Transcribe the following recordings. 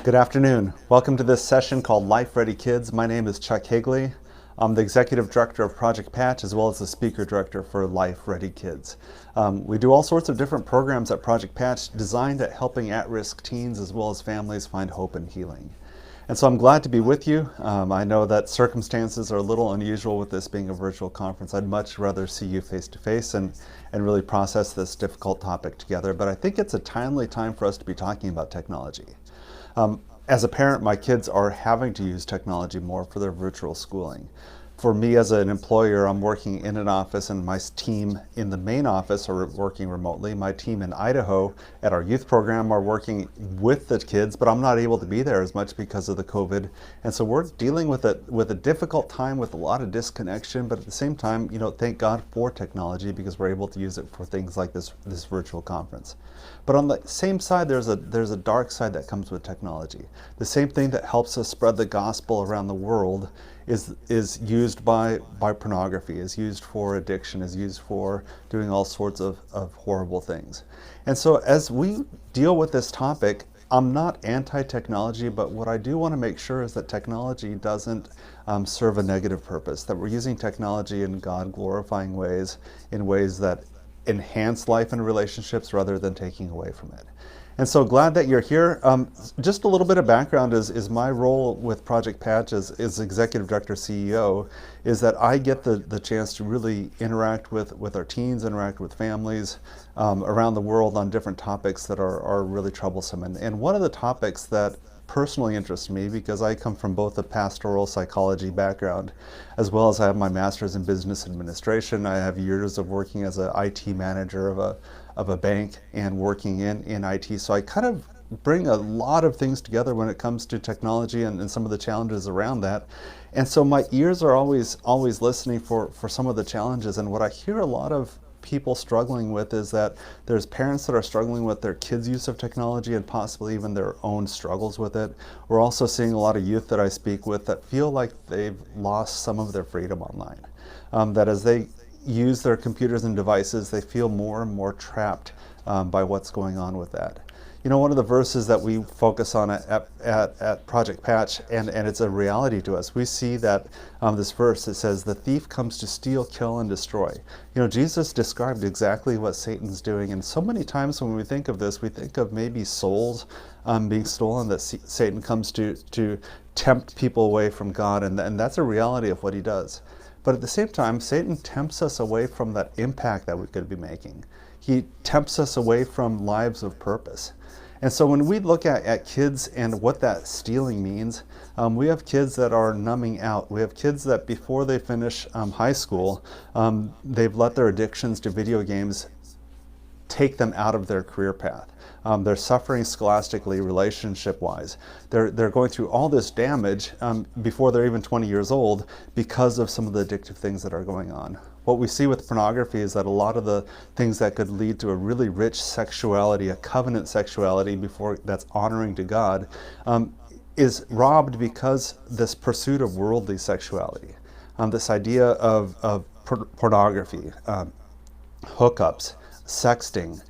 Good afternoon. Welcome to this session called Life Ready Kids. My name is Chuck Hagele. I'm the Executive Director of Project Patch as well as the Speaker Director for Life Ready Kids. We do all sorts of different programs at Project Patch designed at helping at-risk teens as well as families find hope and healing. And so I'm glad to be with you. I know that circumstances are a little unusual with this being a virtual conference. I'd much rather see you face to face and really process this difficult topic together. But I think it's a timely time for us to be talking about technology. As a parent, my kids are having to use technology more for their virtual schooling. For me as an employer, I'm working in an office and my team in the main office are working remotely. My team in Idaho at our youth program are working with the kids, but I'm not able to be there as much because of the COVID. And so we're dealing with a difficult time with a lot of disconnection, but at the same time, thank God for technology because we're able to use it for things like this virtual conference. But on the same side, there's a dark side that comes with technology. The same thing that helps us spread the gospel around the world is used by pornography, is used for addiction, is used for doing all sorts of horrible things. And so as we deal with this topic, I'm not anti-technology, but what I do want to make sure is that technology doesn't serve a negative purpose, that we're using technology in God-glorifying ways, in ways that enhance life and relationships rather than taking away from it. And so glad that you're here. Just a little bit of background is my role with Project Patch as Executive Director CEO is that I get the chance to really interact with our teens, interact with families around the world on different topics that are really troublesome. And one of the topics that personally interests me, because I come from both a pastoral psychology background as well as I have my master's in business administration. I have years of working as an IT manager of a bank and working in IT. So I kind of bring a lot of things together when it comes to technology and some of the challenges around that. And so my ears are always listening for some of the challenges. And what I hear a lot of people struggling with is that there's parents that are struggling with their kids' use of technology and possibly even their own struggles with it. We're also seeing a lot of youth that I speak with that feel like they've lost some of their freedom online. That as they use their computers and devices, they feel more and more trapped by what's going on with that. One of the verses that we focus on at Project Patch, and it's a reality to us, we see that this verse, it says, the thief comes to steal, kill, and destroy. Jesus described exactly what Satan's doing, and so many times when we think of this, we think of maybe souls being stolen, that Satan comes to tempt people away from God, and that's a reality of what he does. But at the same time, Satan tempts us away from that impact that we could be making. He tempts us away from lives of purpose. And so when we look at kids and what that stealing means, we have kids that are numbing out. We have kids that before they finish high school, they've let their addictions to video games take them out of their career path. They're suffering scholastically, relationship-wise. They're going through all this damage before they're even 20 years old because of some of the addictive things that are going on. What we see with pornography is that a lot of the things that could lead to a really rich sexuality, a covenant sexuality before that's honoring to God, is robbed because this pursuit of worldly sexuality, this idea of pornography, hookups, sexting,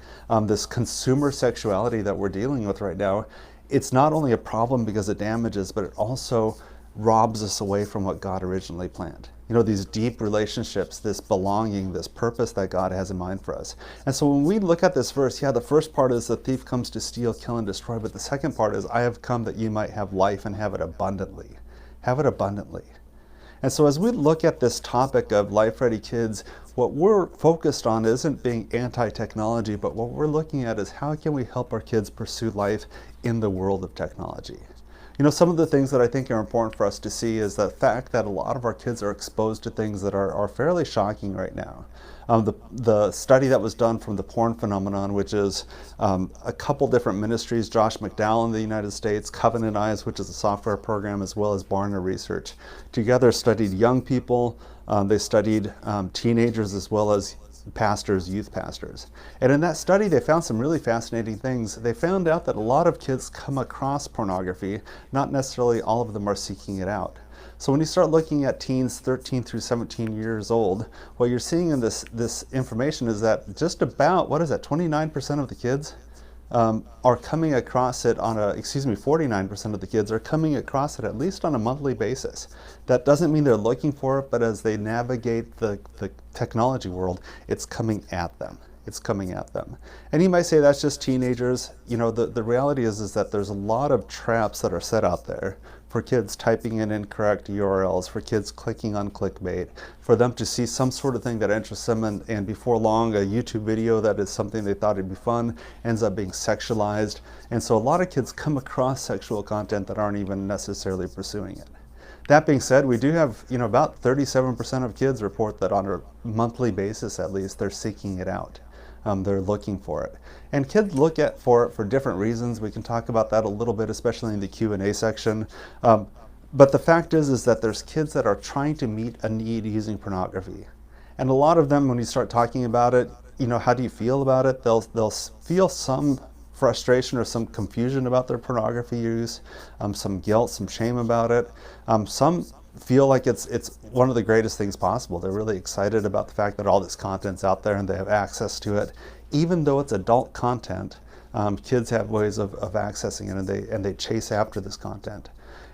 this consumer sexuality that we're dealing with right now. It's not only a problem because it damages, but it also robs us away from what God originally planned. These deep relationships, this belonging, this purpose that God has in mind for us. And so when we look at this verse, the first part is the thief comes to steal, kill, and destroy, but the second part is I have come that you might have life and have it abundantly. Have it abundantly. And so as we look at this topic of Life Ready Kids, what we're focused on isn't being anti-technology, but what we're looking at is how can we help our kids pursue life in the world of technology. Some of the things that I think are important for us to see is the fact that a lot of our kids are exposed to things that are fairly shocking right now. The study that was done from the porn phenomenon, which is a couple different ministries, Josh McDowell in the United States, Covenant Eyes, which is a software program, as well as Barna Research, together studied young people. They studied teenagers as well as pastors, youth pastors. And in that study, they found some really fascinating things. They found out that a lot of kids come across pornography, not necessarily all of them are seeking it out. So when you start looking at teens 13 through 17 years old, what you're seeing in this information is that just about, 29% of the kids are coming across it 49% of the kids are coming across it at least on a monthly basis. That doesn't mean they're looking for it, but as they navigate the technology world, it's coming at them. It's coming at them. And you might say that's just teenagers. You know, the reality is that there's a lot of traps that are set out there for kids typing in incorrect URLs, for kids clicking on clickbait, for them to see some sort of thing that interests them, and before long a YouTube video that is something they thought would be fun ends up being sexualized. And so a lot of kids come across sexual content that aren't even necessarily pursuing it. That being said, we do have, about 37% of kids report that on a monthly basis at least, they're seeking it out. They're looking for it. And kids look for it for different reasons. We can talk about that a little bit, especially in the Q&A section. But the fact is that there's kids that are trying to meet a need using pornography. And a lot of them, when you start talking about it, how do you feel about it? They'll feel some frustration or some confusion about their pornography use, some guilt, some shame about it. Some feel like it's one of the greatest things possible. They're really excited about the fact that all this content's out there and they have access to it. Even though it's adult content, kids have ways of accessing it, and they chase after this content.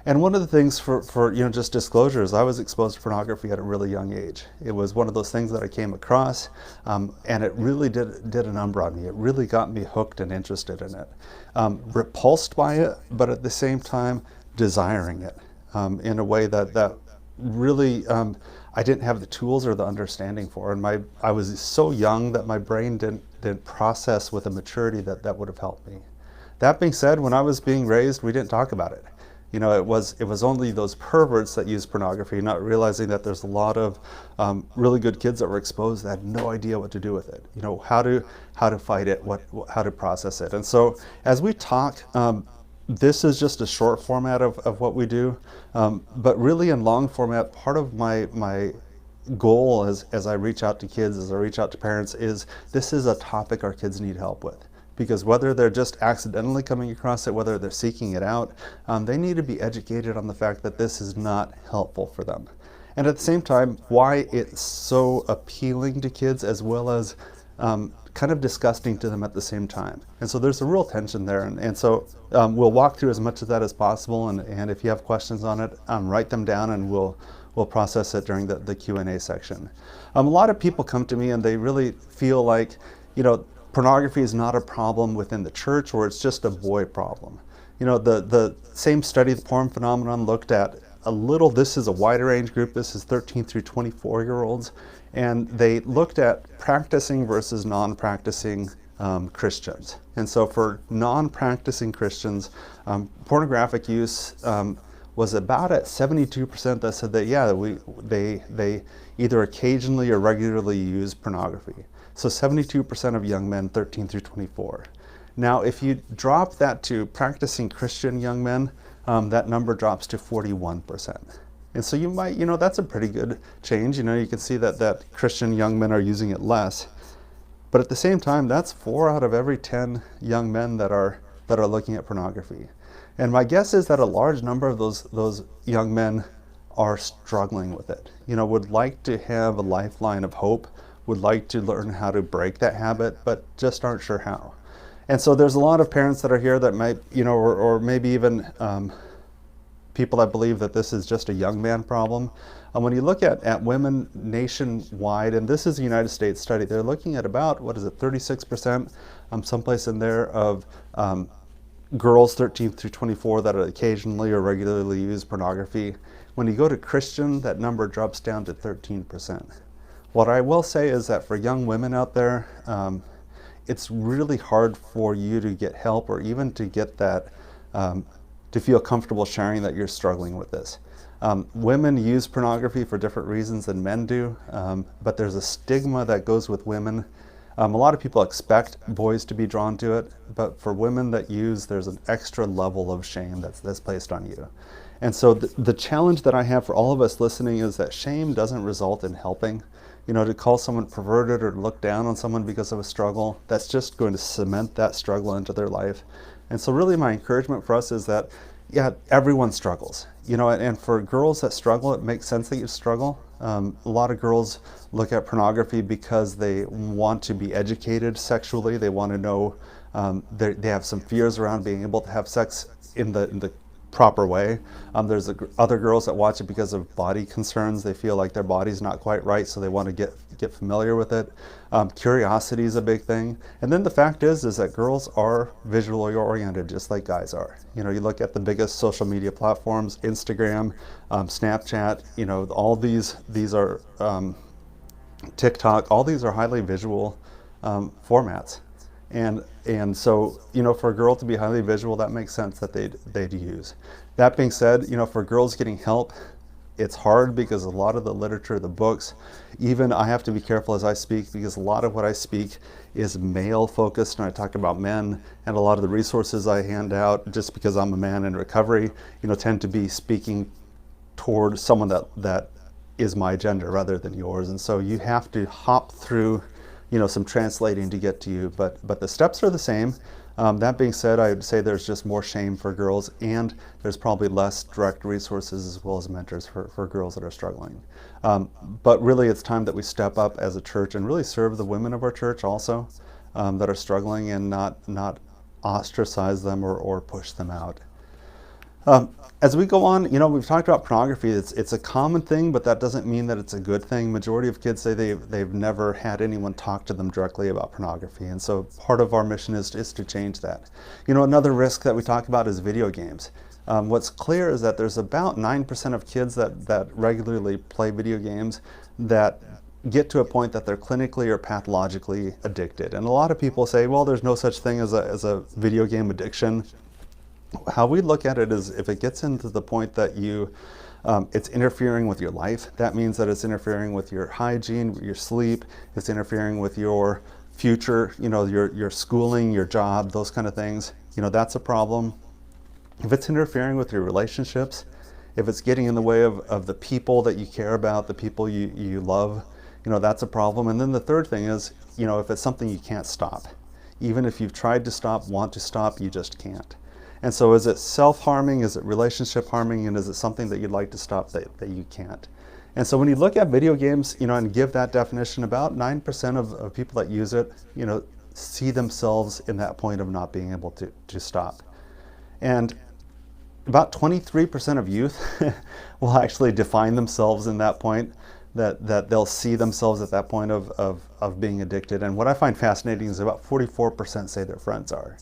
And one of the things for just disclosure is I was exposed to pornography at a really young age. It was one of those things that I came across, and it really did a number on me. It really got me hooked and interested in it. Repulsed by it, but at the same time desiring it in a way that really I didn't have the tools or the understanding for. And I was so young that my brain didn't process with a maturity that would have helped me. That being said, when I was being raised, we didn't talk about it. It was only those perverts that used pornography, not realizing that there's a lot of really good kids that were exposed that had no idea what to do with it. How to fight it, how to process it. And so as we talk, this is just a short format of what we do, but really in long format, part of my goal as I reach out to kids, as I reach out to parents, is this is a topic our kids need help with. Because whether they're just accidentally coming across it, whether they're seeking it out, they need to be educated on the fact that this is not helpful for them. And at the same time, why it's so appealing to kids as well as kind of disgusting to them at the same time. And so there's a real tension there. And so we'll walk through as much of that as possible. And if you have questions on it, write them down and we'll process it during the Q&A section. A lot of people come to me and they really feel like, pornography is not a problem within the church, or it's just a boy problem. The same study, the porn phenomenon, looked at this is a wider age group, this is 13 through 24-year-olds, and they looked at practicing versus non-practicing Christians. And so for non-practicing Christians, pornographic use was about at 72% that said that, they either occasionally or regularly use pornography. So 72% of young men 13 through 24. Now, if you drop that to practicing Christian young men, that number drops to 41%. And so you might, that's a pretty good change. You can see that Christian young men are using it less. But at the same time, that's 4 out of every 10 young men that are looking at pornography. And my guess is that a large number of those young men are struggling with it. Would like to have a lifeline of hope, would like to learn how to break that habit, but just aren't sure how. And so there's a lot of parents that are here that might, or maybe even people that believe that this is just a young man problem. When you look at women nationwide, and this is a United States study, they're looking at about, 36%, someplace in there, of girls 13 through 24 that occasionally or regularly use pornography. When you go to Christian, that number drops down to 13%. What I will say is that for young women out there, it's really hard for you to get help or even to get that, to feel comfortable sharing that you're struggling with this. Women use pornography for different reasons than men do, but there's a stigma that goes with women. A lot of people expect boys to be drawn to it, but for women that use, there's an extra level of shame that's placed on you. And so the challenge that I have for all of us listening is that shame doesn't result in helping. To call someone perverted or to look down on someone because of a struggle, that's just going to cement that struggle into their life. And so really my encouragement for us is that, everyone struggles. And for girls that struggle, it makes sense that you struggle. A lot of girls look at pornography because they want to be educated sexually. They want to know They have some fears around being able to have sex in the proper way. There's other girls that watch it because of body concerns. They feel like their body's not quite right, so they want to get familiar with it. Curiosity is a big thing. And then the fact is that girls are visually oriented just like guys are. You know, you look at the biggest social media platforms, Instagram, Snapchat, you know, all these are TikTok, all these are highly visual formats. And so, you know, for a girl to be highly visual, that makes sense that they'd use. That being said, you know, for girls getting help, it's hard because a lot of the literature, the books, even I have to be careful as I speak because a lot of what I speak is male focused and I talk about men, and a lot of the resources I hand out, just because I'm a man in recovery, you know, tend to be speaking toward someone that is my gender rather than yours. And so you have to hop through, you know, some translating to get to you, but the steps are the same. That being said, I would say there's just more shame for girls, and there's probably less direct resources as well as mentors for girls that are struggling. But really, it's time that we step up as a church and really serve the women of our church also that are struggling, and not ostracize them or push them out. As we go on, you know, we've talked about pornography. It's a common thing, but that doesn't mean that it's a good thing. Majority of kids say they've never had anyone talk to them directly about pornography, and so part of our mission is to change that. You know, another risk that we talk about is video games. What's clear is that there's about 9% of kids that regularly play video games that get to a point that they're clinically or pathologically addicted. And a lot of people say, well, there's no such thing as a video game addiction. How we look at it is if it gets into the point that it's interfering with your life, that means that it's interfering with your hygiene, your sleep, it's interfering with your future, you know, your schooling, your job, those kind of things, you know, that's a problem. If it's interfering with your relationships, if it's getting in the way of the people that you care about, the people you love, you know, that's a problem. And then the third thing is, you know, if it's something you can't stop, even if you've tried to stop, want to stop, you just can't. And so is it self-harming, is it relationship harming, and is it something that you'd like to stop that you can't? And so when you look at video games, you know, and give that definition, about 9% of people that use it, you know, see themselves in that point of not being able to stop. And about 23% of youth will actually define themselves in that point, that they'll see themselves at that point of being addicted. And what I find fascinating is about 44% say their friends are.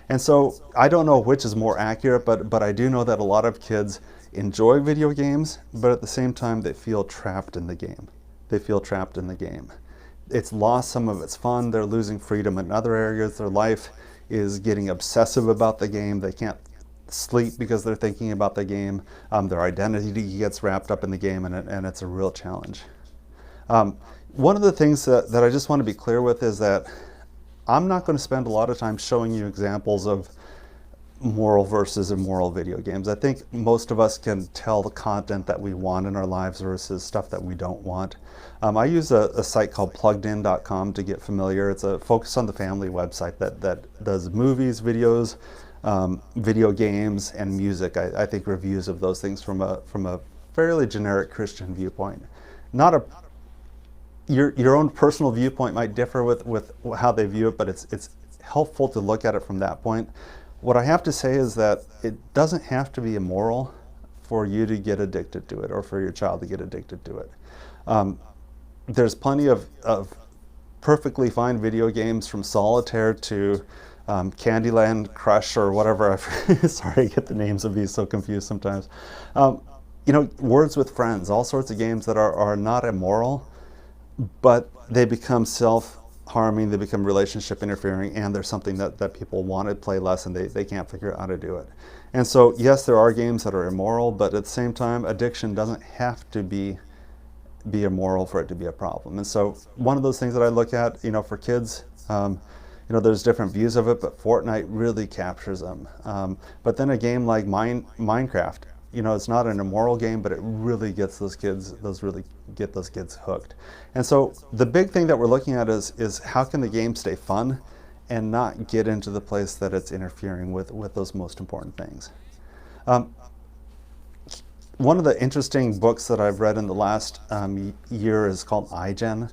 And so I don't know which is more accurate, but I do know that a lot of kids enjoy video games, but at the same time they feel trapped in the game. They feel trapped in the game. It's lost some of its fun. They're losing freedom in other areas. Their life is getting obsessive about the game. They can't sleep because they're thinking about the game. Their identity gets wrapped up in the game, and it's a real challenge. One of the things that I just want to be clear with is that I'm not going to spend a lot of time showing you examples of moral versus immoral video games. I think most of us can tell the content that we want in our lives versus stuff that we don't want. I use a site called pluggedin.com to get familiar. It's a focus on the family website that does movies, videos, video games, and music. I think reviews of those things from a fairly generic Christian viewpoint. Your own personal viewpoint might differ with how they view it, but it's helpful to look at it from that point. What I have to say is that it doesn't have to be immoral for you to get addicted to it or for your child to get addicted to it. There's plenty of perfectly fine video games, from Solitaire to Candyland Crush or whatever. Sorry, I get the names of these so confused sometimes. You know, Words with Friends, all sorts of games that are not immoral, but they become self-harming, they become relationship interfering, and they're something that people want to play less and they can't figure out how to do it. And so, yes, there are games that are immoral, but at the same time, addiction doesn't have to be immoral for it to be a problem. And so one of those things that I look at, you know, for kids, you know, there's different views of it, but Fortnite really captures them. But then a game like Minecraft, you know, it's not an immoral game, but it really gets those kids hooked. And so the big thing that we're looking at is how can the game stay fun and not get into the place that it's interfering with those most important things. One of the interesting books that I've read in the last year is called iGen.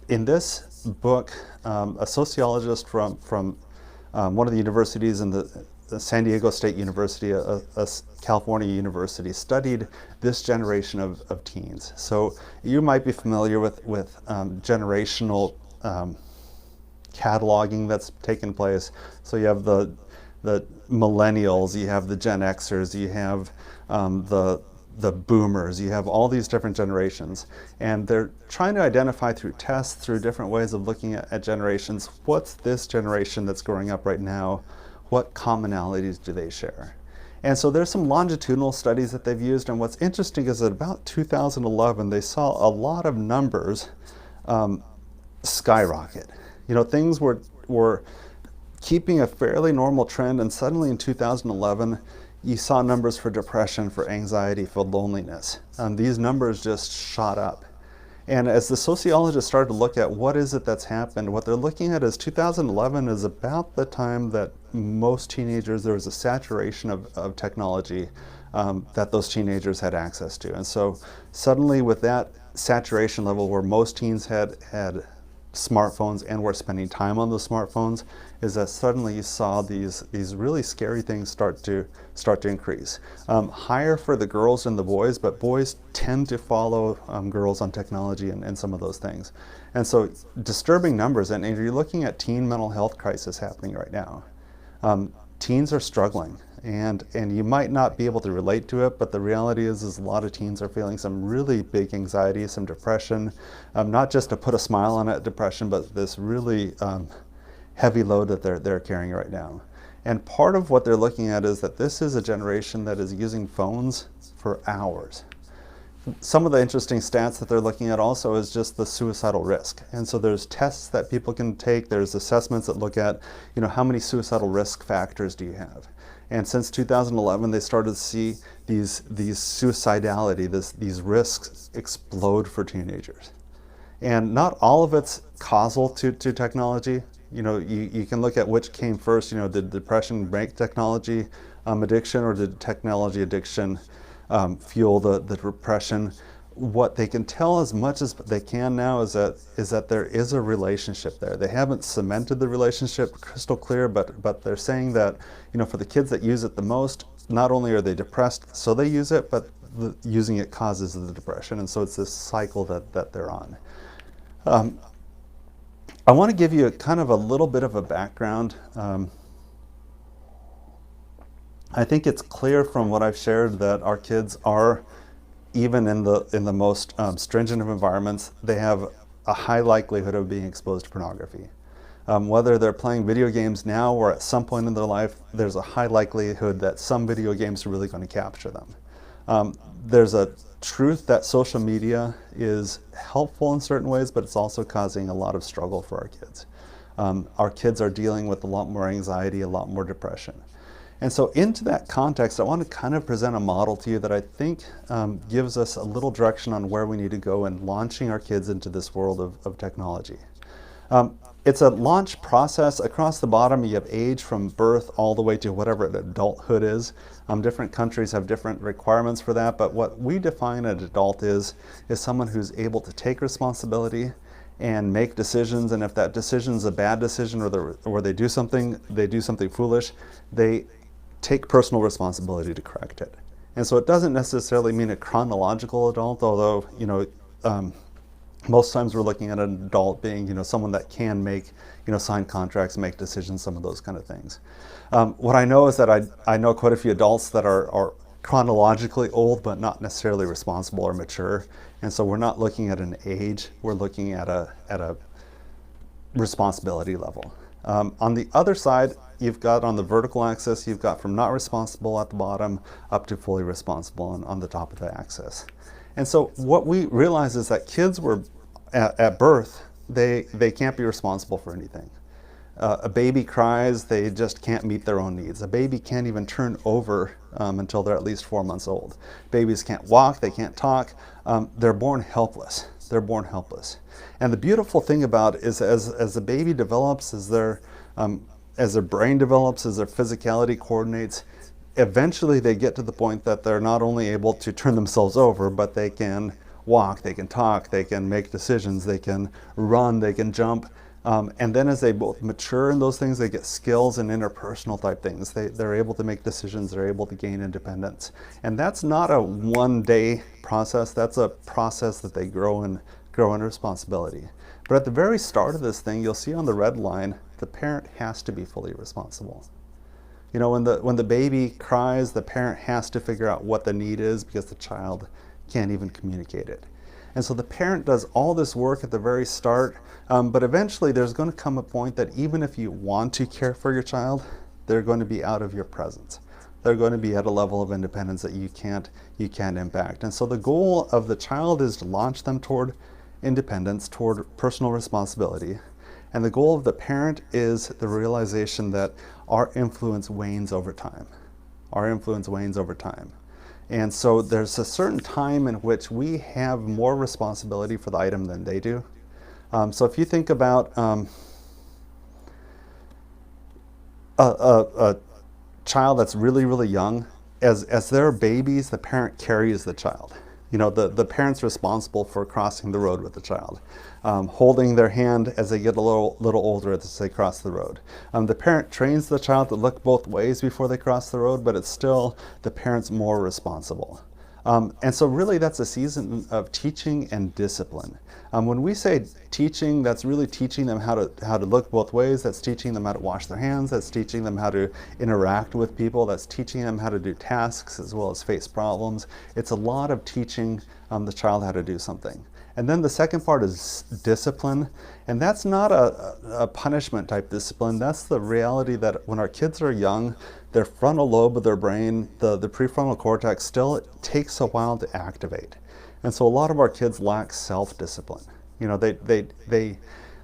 In this, book, a sociologist from one of the universities in the San Diego State University, a California university, studied this generation of teens. So you might be familiar with generational cataloging that's taken place. So you have the millennials, you have the Gen Xers, you have the boomers, you have all these different generations, and they're trying to identify through tests, through different ways of looking at generations, what's this generation that's growing up right now, what commonalities do they share? And so there's some longitudinal studies that they've used, and what's interesting is that about 2011 they saw a lot of numbers skyrocket. You know, things were keeping a fairly normal trend, and suddenly in 2011 you saw numbers for depression, for anxiety, for loneliness. These numbers just shot up. And as the sociologists started to look at what is it that's happened, what they're looking at is 2011 is about the time that most teenagers, there was a saturation of technology that those teenagers had access to. And so suddenly with that saturation level where most teens had smartphones and were spending time on those smartphones, is that suddenly you saw these really scary things start to increase. Higher for the girls than the boys, but boys tend to follow girls on technology and some of those things. And so disturbing numbers, and you're looking at teen mental health crisis happening right now. Teens are struggling, and you might not be able to relate to it, but the reality is a lot of teens are feeling some really big anxiety, some depression, not just to put a smile on it, depression, but this really heavy load that they're carrying right now. And part of what they're looking at is that this is a generation that is using phones for hours. Some of the interesting stats that they're looking at also is just the suicidal risk. And so there's tests that people can take, there's assessments that look at, you know, how many suicidal risk factors do you have? And since 2011, they started to see these suicidality, these risks explode for teenagers. And not all of it's causal to technology. You know, you can look at which came first. You know, did depression break technology addiction, or did technology addiction fuel the depression? What they can tell as much as they can now is that there is a relationship there. They haven't cemented the relationship crystal clear, but they're saying that, you know, for the kids that use it the most, not only are they depressed, so they use it, but using it causes the depression, and so it's this cycle that they're on. I want to give you kind of a little bit of a background. I think it's clear from what I've shared that our kids are, even in the most stringent of environments, they have a high likelihood of being exposed to pornography. Whether they're playing video games now or at some point in their life, there's a high likelihood that some video games are really going to capture them. There's a truth that social media is helpful in certain ways, but it's also causing a lot of struggle for our kids. Our kids are dealing with a lot more anxiety, a lot more depression. And so into that context, I want to kind of present a model to you that I think gives us a little direction on where we need to go in launching our kids into this world of technology. It's a launch process. Across the bottom, you have age from birth all the way to whatever adulthood is. Different countries have different requirements for that, but what we define an adult is someone who's able to take responsibility and make decisions, and if that decision is a bad decision or they do something foolish, they take personal responsibility to correct it. And so it doesn't necessarily mean a chronological adult, although, you know, most times we're looking at an adult being, you know, someone that can make, you know, sign contracts, make decisions, some of those kind of things. What I know is that I know quite a few adults that are chronologically old, but not necessarily responsible or mature. And so we're not looking at an age, we're looking at a responsibility level. On the other side, you've got on the vertical axis, you've got from not responsible at the bottom up to fully responsible on the top of the axis. And so what we realize is that kids were, at birth, they can't be responsible for anything. A baby cries, they just can't meet their own needs. A baby can't even turn over until they're at least 4 months old. Babies can't walk, they can't talk. They're born helpless. They're born helpless. And the beautiful thing about it is as the baby develops, as their brain develops, as their physicality coordinates, eventually they get to the point that they're not only able to turn themselves over, but they can walk, they can talk, they can make decisions, they can run, they can jump. And then as they both mature in those things, they get skills and interpersonal type things. They're able to make decisions, they're able to gain independence. And that's not a one-day process, that's a process that they grow in responsibility. But at the very start of this thing, you'll see on the red line, the parent has to be fully responsible. You know, when the baby cries, the parent has to figure out what the need is because the child can't even communicate it. And so the parent does all this work at the very start, but eventually there's going to come a point that even if you want to care for your child, they're going to be out of your presence. They're going to be at a level of independence that you can't impact. And so the goal of the child is to launch them toward independence, toward personal responsibility. And the goal of the parent is the realization that our influence wanes over time. Our influence wanes over time. And so there's a certain time in which we have more responsibility for the item than they do. So if you think about a child that's really, really young, as they're babies, the parent carries the child. You know, the parent's responsible for crossing the road with the child, holding their hand as they get a little older as they cross the road. The parent trains the child to look both ways before they cross the road, but it's still the parent's more responsible. And so really that's a season of teaching and discipline. When we say teaching, that's really teaching them how to look both ways. That's teaching them how to wash their hands. That's teaching them how to interact with people. That's teaching them how to do tasks as well as face problems. It's a lot of teaching the child how to do something. And then the second part is discipline. And that's not a punishment type discipline. That's the reality that when our kids are young, their frontal lobe of their brain, the prefrontal cortex, still it takes a while to activate. And so a lot of our kids lack self-discipline. You know, they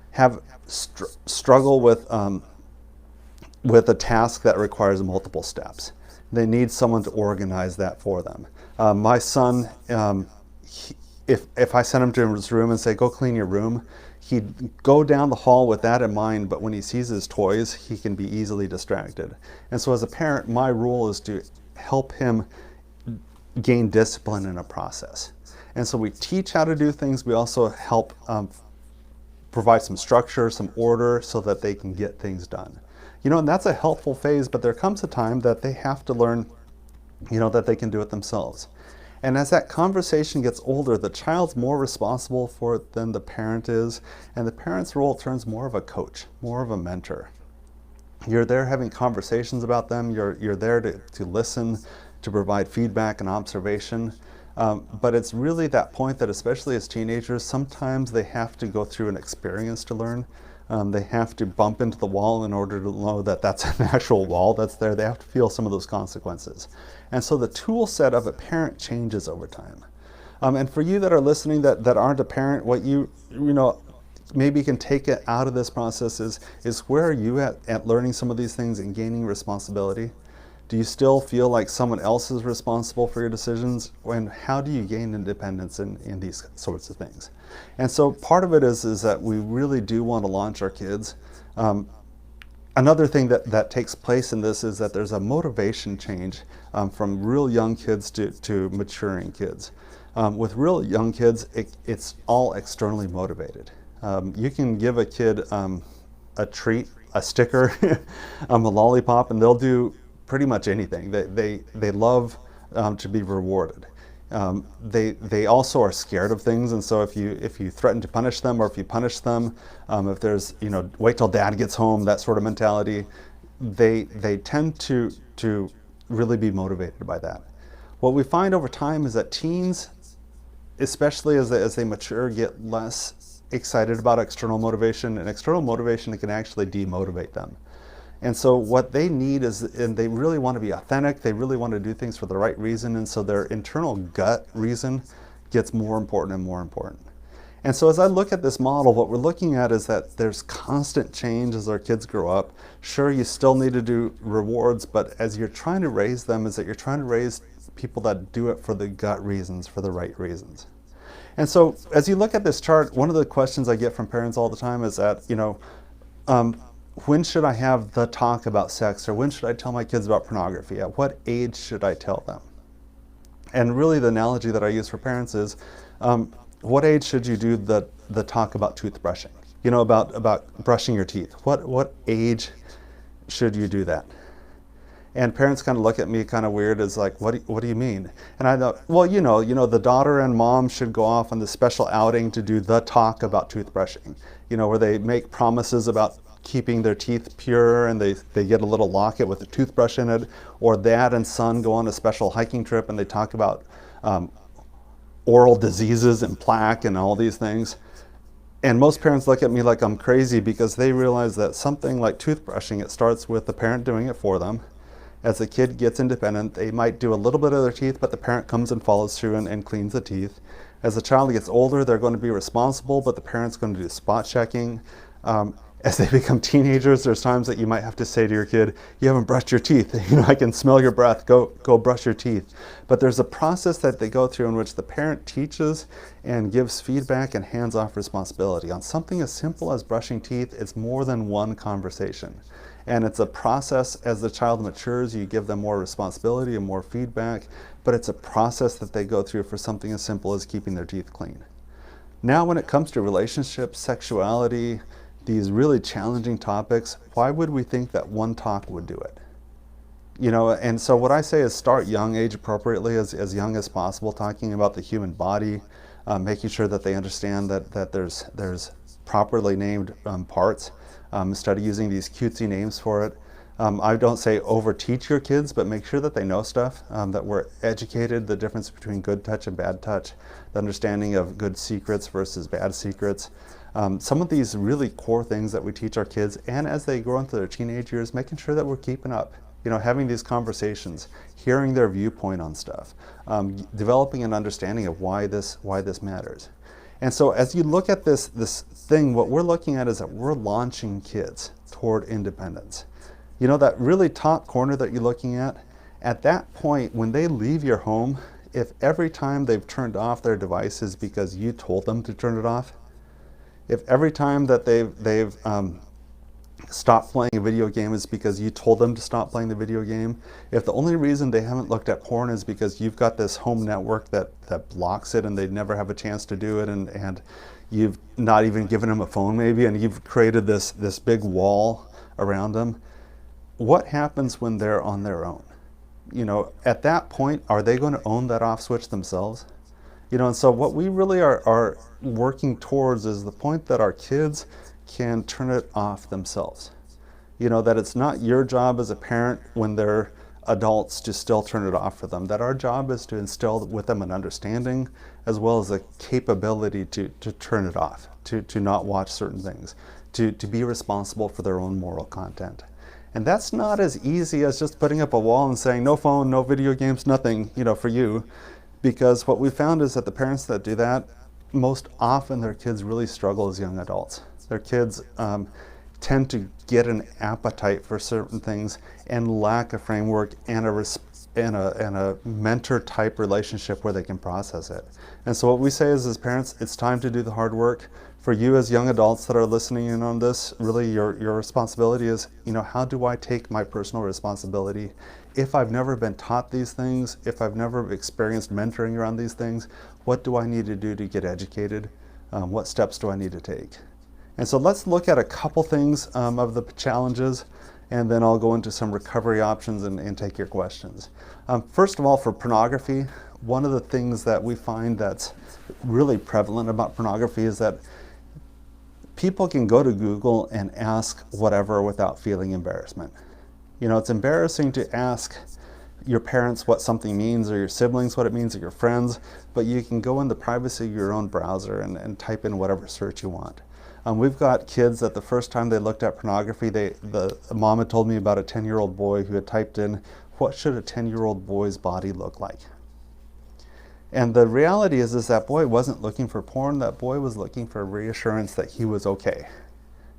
have struggle with a task that requires multiple steps. They need someone to organize that for them. My son, if I sent him to his room and say, go clean your room, he'd go down the hall with that in mind, but when he sees his toys, he can be easily distracted. And so as a parent, my role is to help him gain discipline in a process. And so we teach how to do things. We also help provide some structure, some order, so that they can get things done. You know, and that's a helpful phase, but there comes a time that they have to learn, you know, that they can do it themselves. And as that conversation gets older, the child's more responsible for it than the parent is, and the parent's role turns more of a coach, more of a mentor. You're there having conversations about them, you're there to listen, to provide feedback and observation. But it's really that point that, especially as teenagers, sometimes they have to go through an experience to learn. They have to bump into the wall in order to know that that's an actual wall that's there. They have to feel some of those consequences. And so the tool set of a parent changes over time. And for you that are listening that aren't a parent, what you know, maybe can take it out of this process is where are you at learning some of these things and gaining responsibility? Do you still feel like someone else is responsible for your decisions? And how do you gain independence in these sorts of things? And so part of it is that we really do want to launch our kids. Another thing that takes place in this is that there's a motivation change from real young kids to maturing kids. With real young kids, it's all externally motivated. You can give a kid a treat, a sticker, a lollipop, and they'll do pretty much anything. They love to be rewarded. They also are scared of things, and so if you threaten to punish them, or if you punish them, if there's, you know, wait till dad gets home, that sort of mentality, they tend to really be motivated by that. What we find over time is that teens, especially as they mature, get less excited about external motivation, and external motivation can actually demotivate them. And so what they need is, and they really want to be authentic, they really want to do things for the right reason, and so their internal gut reason gets more important and more important. And so as I look at this model, what we're looking at is that there's constant change as our kids grow up. Sure, you still need to do rewards, but as you're trying to raise them, is that you're trying to raise people that do it for the gut reasons, for the right reasons. And so as you look at this chart, one of the questions I get from parents all the time is that, you know, when should I have the talk about sex, or when should I tell my kids about pornography? At what age should I tell them? And really the analogy that I use for parents is What age should you do the talk about toothbrushing? You know, about brushing your teeth. What age should you do that? And parents kind of look at me kind of weird as like, what do you mean? And I thought, well, the daughter and mom should go off on this special outing to do the talk about toothbrushing, where they make promises about keeping their teeth pure, and they get a little locket with a toothbrush in it, or dad and son go on a special hiking trip and they talk about oral diseases and plaque and all these things. And most parents look at me like I'm crazy because they realize that something like toothbrushing, it starts with the parent doing it for them. As the kid gets independent, they might do a little bit of their teeth, but the parent comes and follows through and cleans the teeth. As the child gets older, they're going to be responsible, but the parent's going to do spot checking. As they become teenagers, there's times that you might have to say to your kid, you haven't brushed your teeth. I can smell your breath. Go brush your teeth. But there's a process that they go through in which the parent teaches and gives feedback and hands off responsibility. On something as simple as brushing teeth, it's more than one conversation. And it's a process. As the child matures, you give them more responsibility and more feedback, but it's a process that they go through for something as simple as keeping their teeth clean. Now, when it comes to relationships, sexuality, these really challenging topics, why would we think that one talk would do it? And so what I say is start young, age appropriately, as young as possible, talking about the human body, making sure that they understand that there's properly named parts. Instead of using these cutesy names for it. I don't say over-teach your kids, but make sure that they know stuff, that we're educated, the difference between good touch and bad touch, the understanding of good secrets versus bad secrets. Some of these really core things that we teach our kids, and as they grow into their teenage years, making sure that we're keeping up, having these conversations, hearing their viewpoint on stuff, developing an understanding of why this matters. And so as you look at this thing, what we're looking at is that we're launching kids toward independence. That really top corner that you're looking at that point, when they leave your home, if every time they've turned off their devices because you told them to turn it off, if every time that they've stopped playing a video game is because you told them to stop playing the video game, if the only reason they haven't looked at porn is because you've got this home network that blocks it and they never have a chance to do it, and you've not even given them a phone maybe, and you've created this big wall around them, what happens when they're on their own? At that point, are they going to own that off switch themselves? And so what we really are working towards is the point that our kids can turn it off themselves. That it's not your job as a parent when they're adults to still turn it off for them. That our job is to instill with them an understanding as well as a capability to turn it off, to not watch certain things, to be responsible for their own moral content. And that's not as easy as just putting up a wall and saying, no phone, no video games, nothing, for you. Because what we found is that the parents that do that, most often their kids really struggle as young adults. Their kids tend to get an appetite for certain things and lack a framework and a mentor type relationship where they can process it. And so what we say is, as parents, it's time to do the hard work. For you as young adults that are listening in on this, really your responsibility is, how do I take my personal responsibility? If I've never been taught these things, if I've never experienced mentoring around these things, what do I need to do to get educated? What steps do I need to take? And so let's look at a couple things of the challenges, and then I'll go into some recovery options and take your questions. First of all, for pornography, one of the things that we find that's really prevalent about pornography is that people can go to Google and ask whatever without feeling embarrassment. It's embarrassing to ask your parents what something means, or your siblings what it means, or your friends, but you can go in the privacy of your own browser and type in whatever search you want. We've got kids that the first time they looked at pornography, the mom had told me about a 10-year-old boy who had typed in, what should a 10-year-old boy's body look like? And the reality is that boy wasn't looking for porn. That boy was looking for reassurance that he was okay,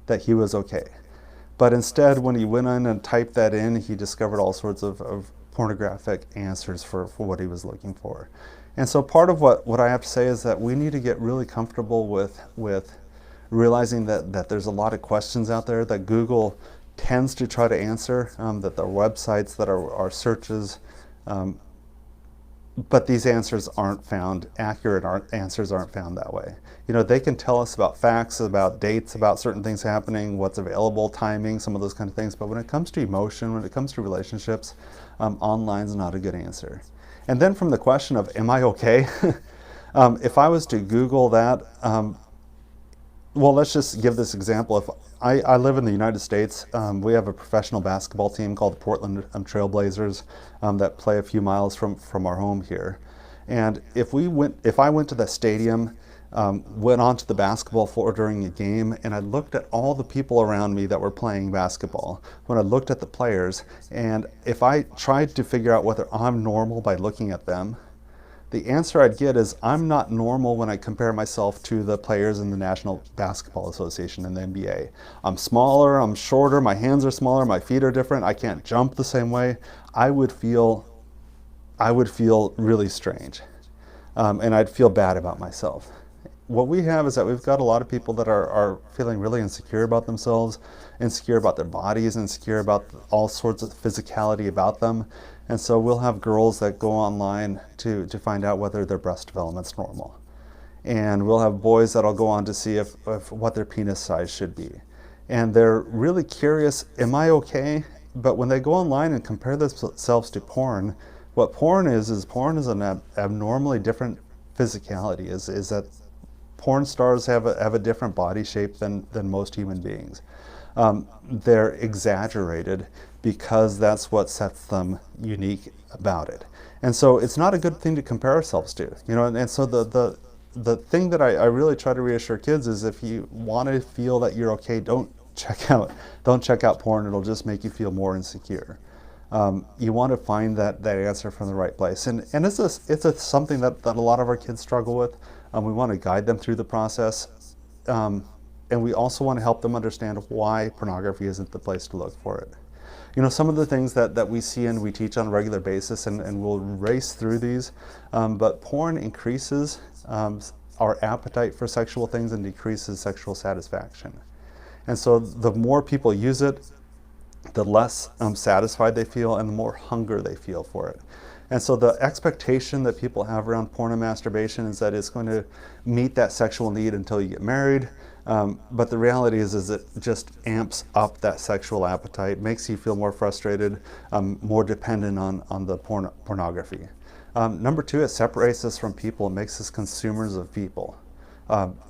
But instead, when he went in and typed that in, he discovered all sorts of pornographic answers for what he was looking for. And so part of what I have to say is that we need to get really comfortable with realizing that there's a lot of questions out there that Google tends to try to answer, that the websites that are searches but these answers aren't found, answers aren't found that way. They can tell us about facts, about dates, about certain things happening, what's available, timing, some of those kind of things. But when it comes to emotion, when it comes to relationships, online's not a good answer. And then from the question of, am I okay? If I was to Google that, well, let's just give this example. If I live in the United States, we have a professional basketball team called the Portland Trail Blazers that play a few miles from our home here. And if I went to the stadium, went onto the basketball floor during a game, and I looked at all the people around me that were playing basketball, when I looked at the players, and if I tried to figure out whether I'm normal by looking at them, the answer I'd get is I'm not normal when I compare myself to the players in the National Basketball Association and the NBA. I'm smaller, I'm shorter, my hands are smaller, my feet are different, I can't jump the same way. I would feel really strange, and I'd feel bad about myself. What we have is that we've got a lot of people that are feeling really insecure about themselves, insecure about their bodies, insecure about all sorts of physicality about them. And so we'll have girls that go online to find out whether their breast development's normal. And we'll have boys that'll go on to see if what their penis size should be. And they're really curious, am I okay? But when they go online and compare themselves to porn, what porn is an abnormally different physicality, is that porn stars have a different body shape than most human beings. They're exaggerated because that's what sets them unique about it. And so it's not a good thing to compare ourselves to, and so the thing that I really try to reassure kids is, if you want to feel that you're okay, don't check out porn. It'll just make you feel more insecure. You want to find that answer from the right place. And it's something that a lot of our kids struggle with. We want to guide them through the process. And we also want to help them understand why pornography isn't the place to look for it. Some of the things that we see and we teach on a regular basis, and we'll race through these, but porn increases our appetite for sexual things and decreases sexual satisfaction. And so the more people use it, the less satisfied they feel and the more hunger they feel for it. And so the expectation that people have around porn and masturbation is that it's going to meet that sexual need until you get married. But the reality is it just amps up that sexual appetite, makes you feel more frustrated, more dependent on the pornography. Number two, it separates us from people. It makes us consumers of people.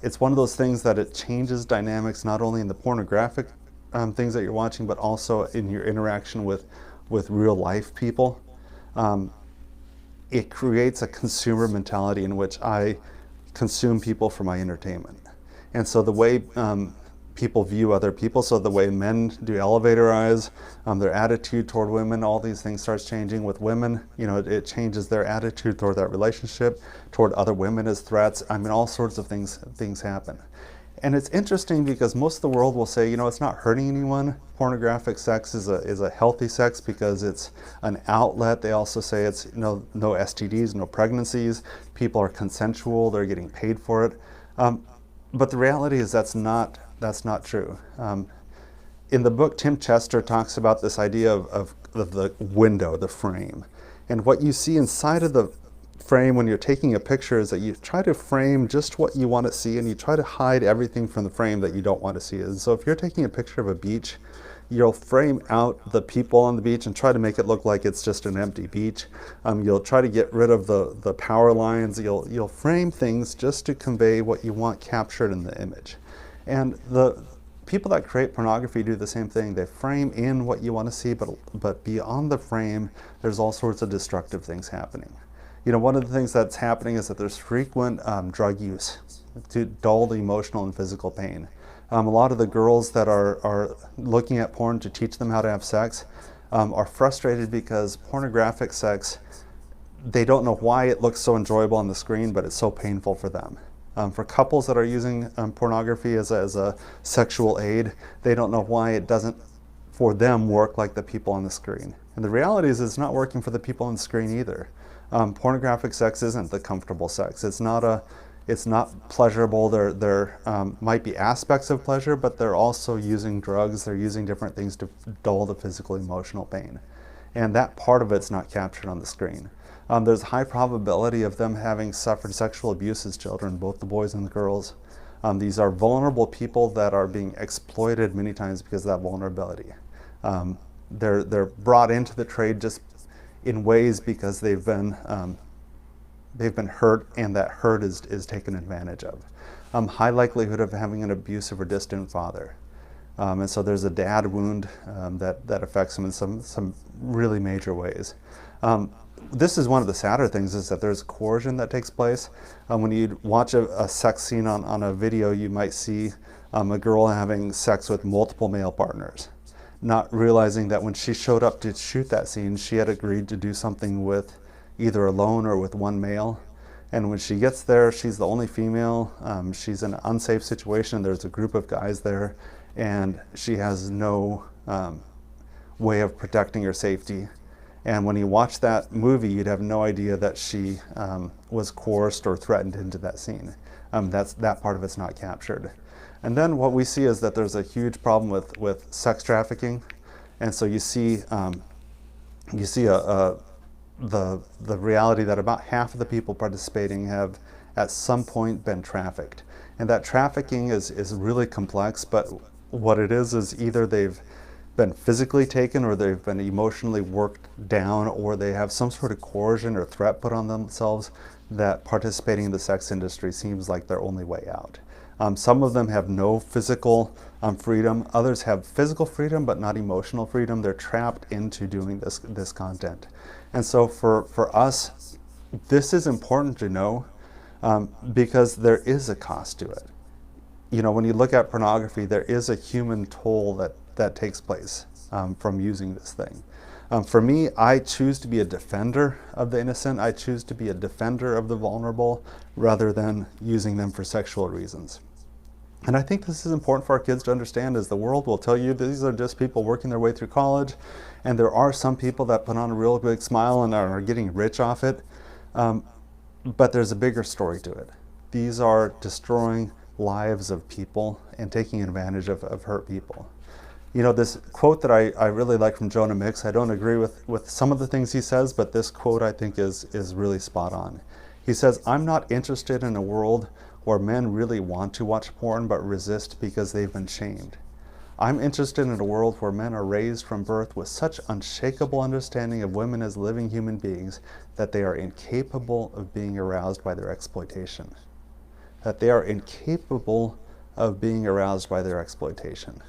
It's one of those things that it changes dynamics, not only in the pornographic things that you're watching, but also in your interaction with real life people. It creates a consumer mentality in which I consume people for my entertainment. And so the way people view other people, so the way men do elevator eyes, their attitude toward women, all these things starts changing with women. It changes their attitude toward that relationship, toward other women as threats. All sorts of things happen. And it's interesting because most of the world will say, it's not hurting anyone. Pornographic sex is a healthy sex because it's an outlet. They also say it's no STDs, no pregnancies. People are consensual. They're getting paid for it. But the reality is that's not true. In the book, Tim Chester talks about this idea of the window, the frame. And what you see inside of the frame when you're taking a picture is that you try to frame just what you want to see, and you try to hide everything from the frame that you don't want to see. And so if you're taking a picture of a beach, you'll frame out the people on the beach and try to make it look like it's just an empty beach. You'll try to get rid of the power lines. You'll frame things just to convey what you want captured in the image. And the people that create pornography do the same thing. They frame in what you want to see, but beyond the frame, there's all sorts of destructive things happening. One of the things that's happening is that there's frequent drug use to dull the emotional and physical pain. A lot of the girls that are looking at porn to teach them how to have sex are frustrated because pornographic sex, they don't know why it looks so enjoyable on the screen, but it's so painful for them. For couples that are using pornography as a sexual aid, they don't know why it doesn't, for them, work like the people on the screen. And the reality is it's not working for the people on the screen either. Pornographic sex isn't the comfortable sex. It's not pleasurable. There might be aspects of pleasure, but they're also using drugs. They're using different things to dull the physical, emotional pain. And that part of it's not captured on the screen. There's a high probability of them having suffered sexual abuse as children, both the boys and the girls. These are vulnerable people that are being exploited many times because of that vulnerability. They're brought into the trade just in ways because they've been hurt, and that hurt is taken advantage of. High likelihood of having an abusive or distant father. And so there's a dad wound that affects them in some really major ways. This is one of the sadder things, is that there's coercion that takes place. When you watch a sex scene on a video, you might see a girl having sex with multiple male partners, not realizing that when she showed up to shoot that scene, she had agreed to do something with either alone or with one male. And when she gets there, she's the only female. She's in an unsafe situation. There's a group of guys there, and she has no way of protecting her safety. And when you watch that movie, you'd have no idea that she was coerced or threatened into that scene. That part of it's not captured. And then what we see is that there's a huge problem with sex trafficking. And so you see the reality that about half of the people participating have at some point been trafficked. And that trafficking is really complex, but what it is either they've been physically taken, or they've been emotionally worked down, or they have some sort of coercion or threat put on themselves that participating in the sex industry seems like their only way out. Some of them have no physical freedom. Others have physical freedom, but not emotional freedom. They're trapped into doing this content. And so for us, this is important to know, because there is a cost to it. You know, when you look at pornography, there is a human toll that takes place from using this thing. For me, I choose to be a defender of the innocent. I choose to be a defender of the vulnerable rather than using them for sexual reasons. And I think this is important for our kids to understand, as the world will tell you these are just people working their way through college, and there are some people that put on a real big smile and are getting rich off it, but there's a bigger story to it. These are destroying lives of people and taking advantage of hurt people. You know, this quote that I really like from Jonah Mix, I don't agree with some of the things he says, but this quote I think is really spot on. He says, "I'm not interested in a world where men really want to watch porn but resist because they've been shamed. I'm interested in a world where men are raised from birth with such unshakable understanding of women as living human beings that they are incapable of being aroused by their exploitation." That they are incapable of being aroused by their exploitation.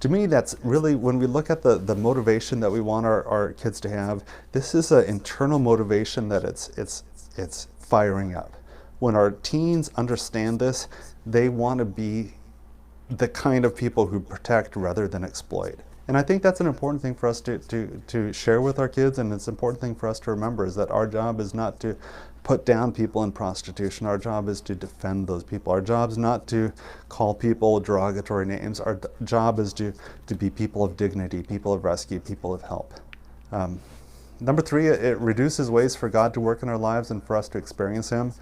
To me, that's really, when we look at the motivation that we want our kids to have, this is an internal motivation that it's firing up. When our teens understand this, they want to be the kind of people who protect rather than exploit. And I think that's an important thing for us to share with our kids, and it's an important thing for us to remember, is that our job is not to put down people in prostitution. Our job is to defend those people. Our job is not to call people derogatory names. Our job is to be people of dignity, people of rescue, people of help. Number 3, it reduces ways for God to work in our lives and for us to experience Him.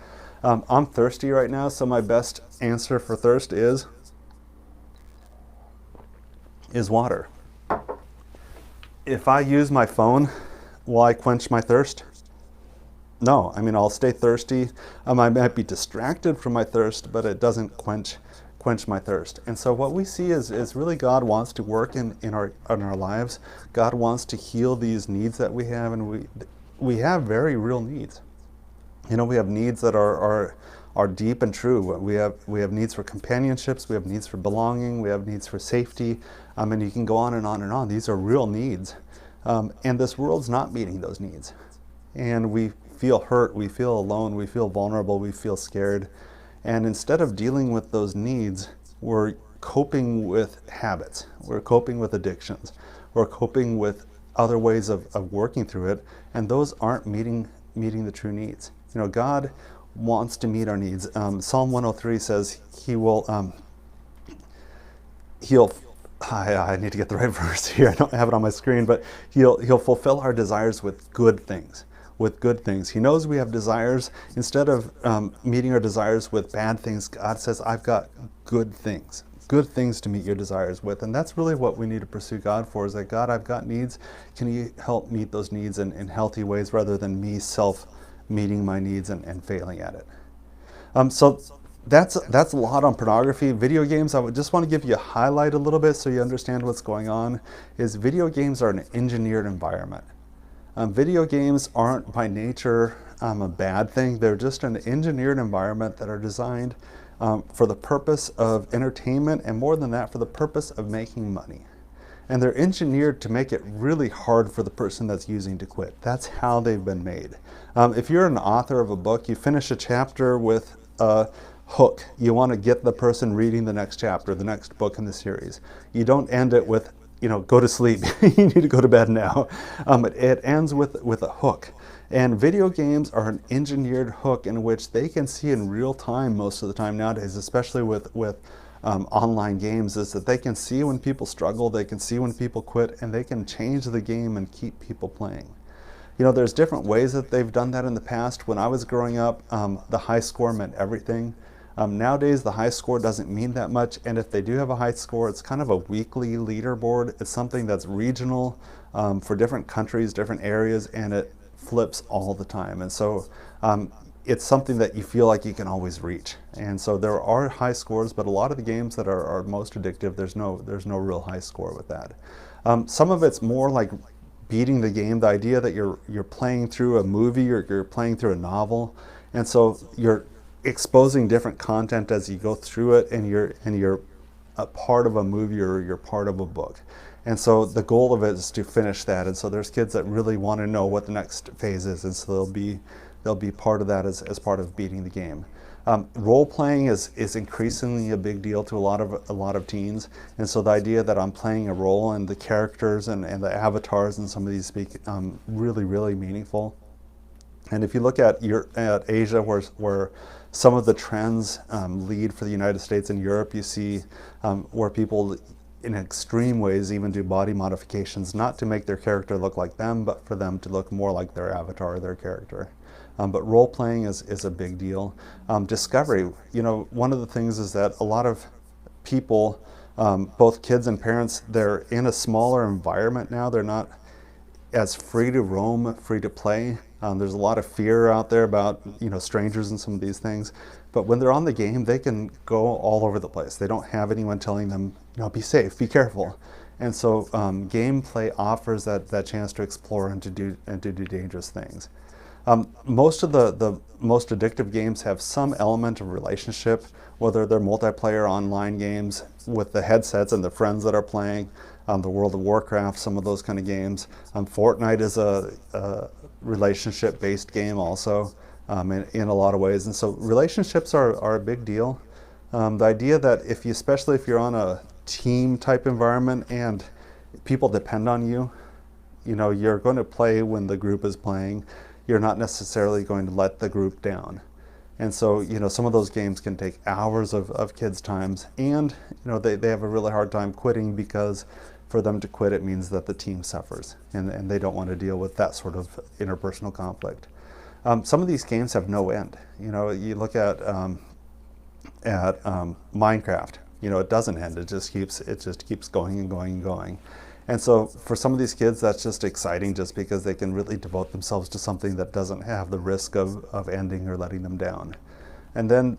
I'm thirsty right now, so my best answer for thirst is water. If I use my phone, will I quench my thirst? No. I mean, I'll stay thirsty. I might be distracted from my thirst, but it doesn't quench my thirst. And so what we see is really God wants to work in our lives. God wants to heal these needs that we have, and we have very real needs. You know, we have needs that are deep and true. We have needs for companionships. We have needs for belonging. We have needs for safety. And you can go on and on and on. These are real needs. And this world's not meeting those needs. And we feel hurt. We feel alone. We feel vulnerable. We feel scared. And instead of dealing with those needs, we're coping with habits. We're coping with addictions. We're coping with other ways of working through it. And those aren't meeting the true needs. You know, God wants to meet our needs. Psalm 103 says I need to get the right verse here. I don't have it on my screen, but he'll fulfill our desires with good things. With good things. He knows we have desires. Instead of meeting our desires with bad things, God says, I've got good things good things to meet your desires with. And that's really what we need to pursue God for, is that, God, I've got needs. Can you help meet those needs in healthy ways rather than me meeting my needs and failing at it? So that's a lot on pornography. Video games, I would just want to give you a highlight a little bit so you understand what's going on, is video games are an engineered environment. Video games aren't by nature a bad thing. They're just an engineered environment that are designed for the purpose of entertainment, and more than that, for the purpose of making money. And they're engineered to make it really hard for the person that's using to quit. That's how they've been made. If you're an author of a book, you finish a chapter with a hook. You want to get the person reading the next chapter, the next book in the series. You don't end it with, go to sleep. You need to go to bed now. It ends with a hook. And video games are an engineered hook in which they can see in real time most of the time nowadays, especially with online games, is that they can see when people struggle, they can see when people quit, and they can change the game and keep people playing. There's different ways that they've done that in the past. When I was growing up, the high score meant everything. Nowadays, the high score doesn't mean that much, and if they do have a high score, it's kind of a weekly leaderboard. It's something that's regional for different countries, different areas, and it flips all the time. And so it's something that you feel like you can always reach. And so there are high scores, but a lot of the games that are most addictive, there's no real high score with that. Some of it's more like beating the game, the idea that you're playing through a movie or you're playing through a novel, and so you're exposing different content as you go through it, and you're a part of a movie or you're part of a book. And so the goal of it is to finish that. And so there's kids that really want to know what the next phase is, and so they'll be part of that as part of beating the game. Role playing is increasingly a big deal to a lot of teens, and so the idea that I'm playing a role and the characters and the avatars and some of these speak really meaningful. And if you look at Asia, where some of the trends lead for the United States and Europe, you see where people in extreme ways even do body modifications, not to make their character look like them, but for them to look more like their avatar or their character. But role playing is a big deal. Discovery, one of the things is that a lot of people, both kids and parents, they're in a smaller environment now. They're not as free to roam, free to play. There's a lot of fear out there about strangers and some of these things. But when they're on the game, they can go all over the place. They don't have anyone telling them, be safe, be careful. And so gameplay offers that chance to explore and to do dangerous things. Most of the most addictive games have some element of relationship, whether they're multiplayer online games with the headsets and the friends that are playing, the World of Warcraft, some of those kind of games. Fortnite is a relationship-based game also in a lot of ways. And so relationships are a big deal. The idea that especially if you're on a team type environment and people depend on you, you're going to play when the group is playing. You're not necessarily going to let the group down. And so, some of those games can take hours of kids' times, and, they have a really hard time quitting, because for them to quit, it means that the team suffers, and they don't want to deal with that sort of interpersonal conflict. Some of these games have no end. You look at Minecraft, it doesn't end. It just keeps going and going and going. And so for some of these kids, that's just exciting, just because they can really devote themselves to something that doesn't have the risk of ending or letting them down. And then,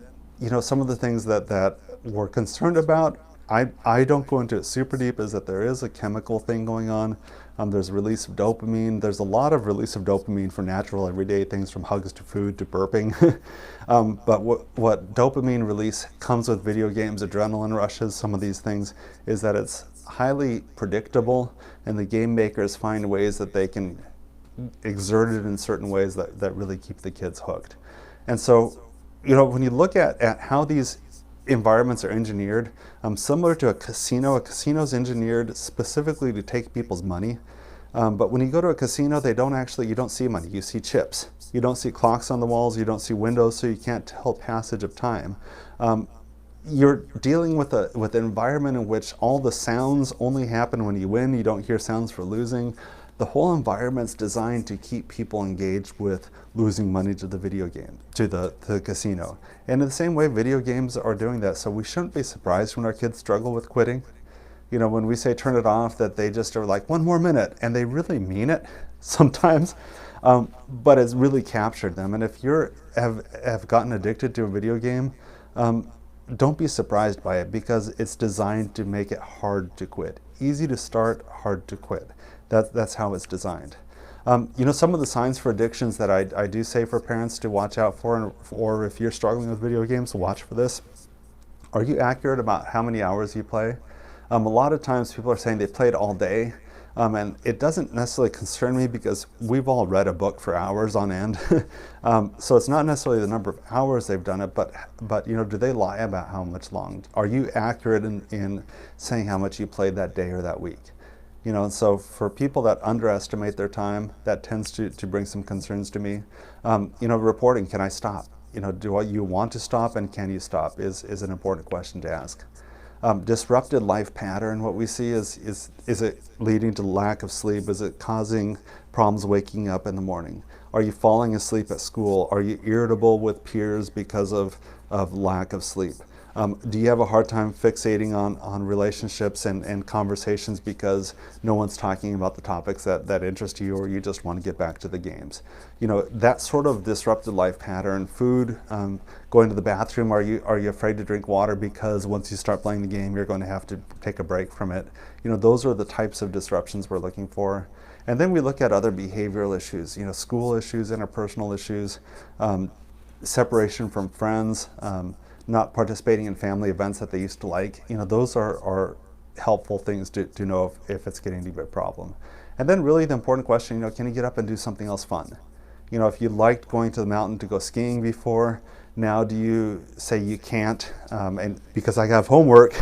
some of the things that we're concerned about, I don't go into it super deep, is that there is a chemical thing going on. There's release of dopamine. There's a lot of release of dopamine for natural everyday things, from hugs to food to burping. But what dopamine release comes with video games, adrenaline rushes, some of these things, is that it's highly predictable, and the game makers find ways that they can exert it in certain ways that really keep the kids hooked. And so, when you look at how these environments are engineered, similar to a casino's engineered specifically to take people's money. But when you go to a casino, you don't see money, you see chips. You don't see clocks on the walls, you don't see windows, so you can't tell passage of time. You're dealing with an environment in which all the sounds only happen when you win. You don't hear sounds for losing. the whole environment's designed to keep people engaged with losing money to the video game, to the casino. And in the same way, video games are doing that. So we shouldn't be surprised when our kids struggle with quitting. You know, when we say turn it off, that they just are like, 1 more minute, and they really mean it sometimes. But it's really captured them. And if you have gotten addicted to a video game, don't be surprised by it, because it's designed to make it hard to quit. Easy to start, hard to quit. That's how it's designed. You know, some of the signs for addictions that I do say for parents to watch out for, or if you're struggling with video games, watch for this. Are you accurate about how many hours you play? A lot of times people are saying they played all day, and it doesn't necessarily concern me, because we've all read a book for hours on end. So it's not necessarily the number of hours they've done it, but you know, do they lie about how much long? Are you accurate in saying how much you played that day or that week? You know, and so for people that underestimate their time, that tends to bring some concerns to me. You know, reporting, can I stop? You know, do you want to stop, and can you stop is an important question to ask. Disrupted life pattern, what we see is it leading to lack of sleep? Is it causing problems waking up in the morning? Are you falling asleep at school? Are you irritable with peers because of lack of sleep? Do you have a hard time fixating on relationships and conversations because no one's talking about the topics that interest you, or you just want to get back to the games? You know, that sort of disrupted life pattern. Food, going to the bathroom, are you afraid to drink water because once you start playing the game, you're going to have to take a break from it? You know, those are the types of disruptions we're looking for. And then we look at other behavioral issues, you know, school issues, interpersonal issues, separation from friends, not participating in family events that they used to like. You know, those are helpful things to know if it's getting to be a problem. And then really the important question, you know, can you get up and do something else fun? You know, if you liked going to the mountain to go skiing before, now do you say you can't, and because I have homework,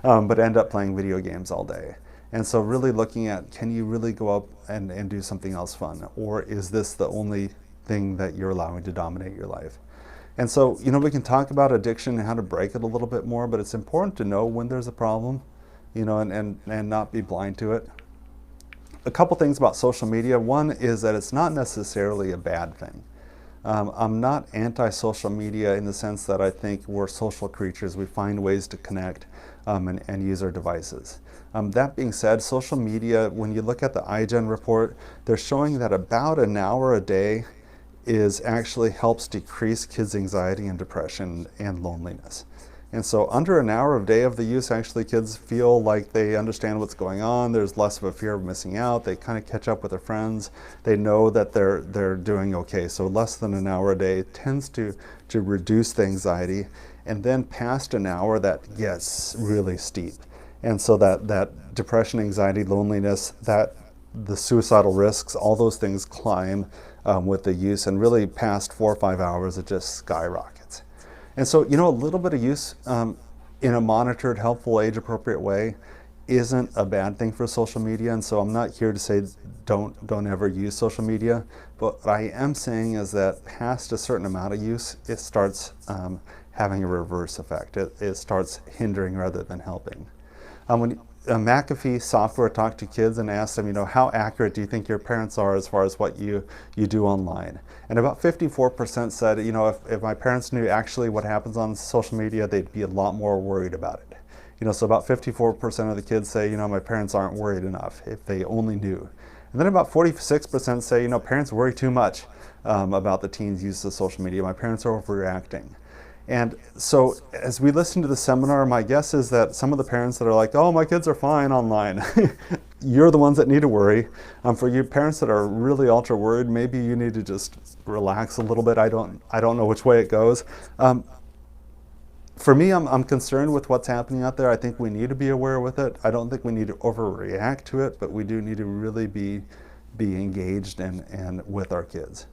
but end up playing video games all day? And so really looking at, can you really go up and do something else fun? Or is this the only thing that you're allowing to dominate your life? And so, you know, we can talk about addiction and how to break it a little bit more, but it's important to know when there's a problem, you know, and not be blind to it. A couple things about social media. One is that it's not necessarily a bad thing. I'm not anti-social media in the sense that I think we're social creatures. We find ways to connect and use our devices. That being said, social media, when you look at the iGen report, they're showing that about an hour a day actually helps decrease kids' anxiety and depression and loneliness. And so under an hour of day of the use, actually kids feel like they understand what's going on. There's less of a fear of missing out. They kind of catch up with their friends. They know that they're doing okay. So less than an hour a day tends to reduce the anxiety. And then past an hour, that gets really steep. And so that depression, anxiety, loneliness, that the suicidal risks, all those things climb with the use, and really past 4 or 5 hours, it just skyrockets. And so, you know, a little bit of use in a monitored, helpful, age-appropriate way isn't a bad thing for social media. And so I'm not here to say don't ever use social media, but what I am saying is that past a certain amount of use, it starts having a reverse effect. It starts hindering rather than helping. When McAfee software talked to kids and asked them, you know, how accurate do you think your parents are as far as what you do online? And about 54% said, you know, if my parents knew actually what happens on social media, they'd be a lot more worried about it. You know, so about 54% of the kids say, you know, my parents aren't worried enough, if they only knew. And then about 46% say, you know, parents worry too much about the teens' use of social media. My parents are overreacting. And so as we listen to the seminar, my guess is that some of the parents that are like, oh, my kids are fine online, you're the ones that need to worry. For you parents that are really ultra worried, maybe you need to just relax a little bit. I don't know which way it goes. For me, I'm concerned with what's happening out there. I think we need to be aware with it. I don't think we need to overreact to it, but we do need to really be engaged and with our kids.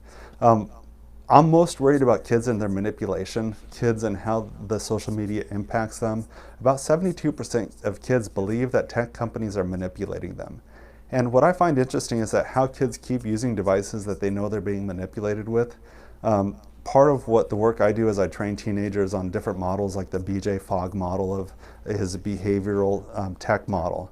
I'm most worried about kids and their manipulation, kids and how the social media impacts them. About 72% of kids believe that tech companies are manipulating them. And what I find interesting is that how kids keep using devices that they know they're being manipulated with. Part of what the work I do is I train teenagers on different models, like the BJ Fogg model of his behavioral tech model.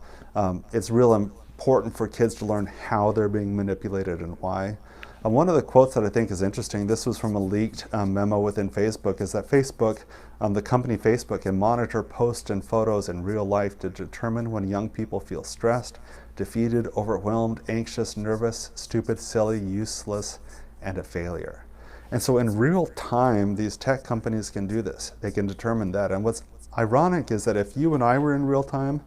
It's real important important for kids to learn how they're being manipulated and why. One of the quotes that I think is interesting, this was from a leaked memo within Facebook, is that Facebook, the company Facebook, can monitor posts and photos in real life to determine when young people feel stressed, defeated, overwhelmed, anxious, nervous, stupid, silly, useless, and a failure. And so in real time, these tech companies can do this. They can determine that. And what's ironic is that if you and I were in real time,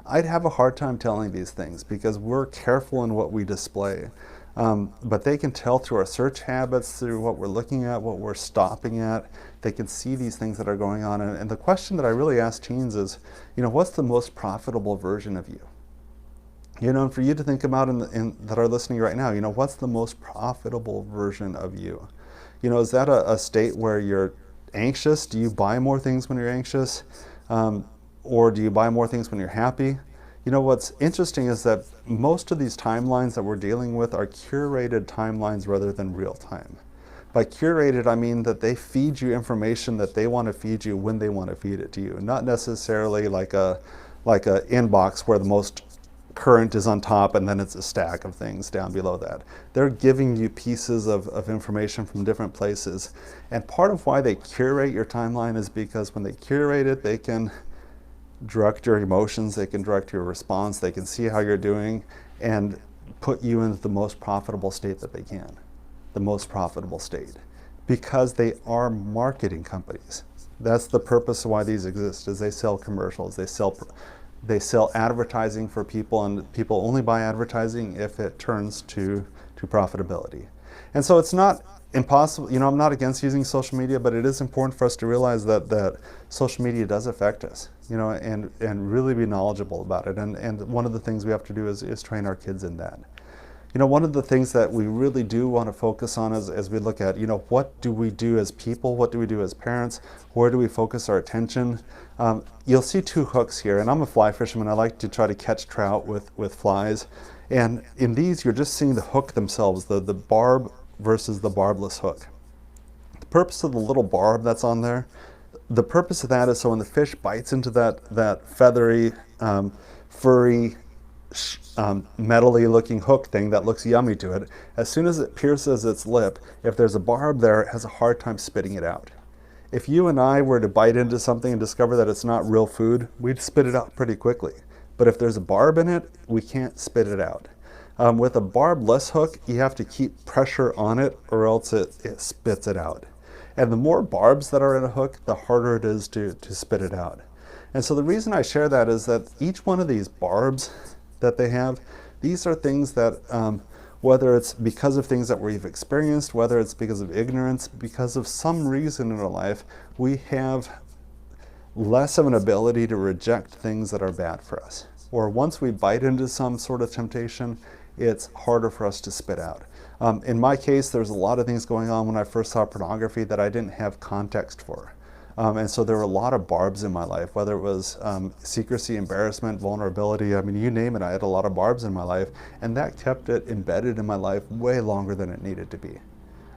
I'd have a hard time telling these things because we're careful in what we display. But they can tell through our search habits, through what we're looking at, what we're stopping at. They can see these things that are going on. And the question that I really ask teens is, what's the most profitable version of you? And for you to think about that are listening right now, what's the most profitable version of you? Is that a state where you're anxious? Do you buy more things when you're anxious? Or do you buy more things when you're happy? What's interesting is that most of these timelines that we're dealing with are curated timelines rather than real time. By curated, I mean that they feed you information that they want to feed you when they want to feed it to you, not necessarily like a inbox where the most current is on top and then it's a stack of things down below that. They're giving you pieces of information from different places. And part of why they curate your timeline is because when they curate it, they can direct your emotions, they can direct your response, they can see how you're doing and put you into the most profitable state that they can, the most profitable state, because they are marketing companies. That's the purpose of why these exist, is they sell commercials, they sell advertising for people, and people only buy advertising if it turns to profitability. And so it's not impossible, I'm not against using social media, but it is important for us to realize that social media does affect us, and really be knowledgeable about it. And one of the things we have to do is train our kids in that. One of the things that we really do want to focus on as we look at, what do we do as people? What do we do as parents? Where do we focus our attention? You'll see two hooks here, and I'm a fly fisherman. I like to try to catch trout with flies. And in these, you're just seeing the hook themselves, the barb versus the barbless hook. The purpose of the little barb that's on there, the purpose of that is so when the fish bites into that feathery, furry, metally looking hook thing that looks yummy to it, as soon as it pierces its lip, if there's a barb there, it has a hard time spitting it out. If you and I were to bite into something and discover that it's not real food, we'd spit it out pretty quickly. But if there's a barb in it, we can't spit it out. With a barbless hook, you have to keep pressure on it or else it spits it out. And the more barbs that are in a hook, the harder it is to spit it out. And so the reason I share that is that each one of these barbs that they have, these are things that, whether it's because of things that we've experienced, whether it's because of ignorance, because of some reason in our life, we have less of an ability to reject things that are bad for us. Or once we bite into some sort of temptation, it's harder for us to spit out. In my case, there's a lot of things going on when I first saw pornography that I didn't have context for. And so there were a lot of barbs in my life, whether it was secrecy, embarrassment, vulnerability, you name it, I had a lot of barbs in my life, and that kept it embedded in my life way longer than it needed to be.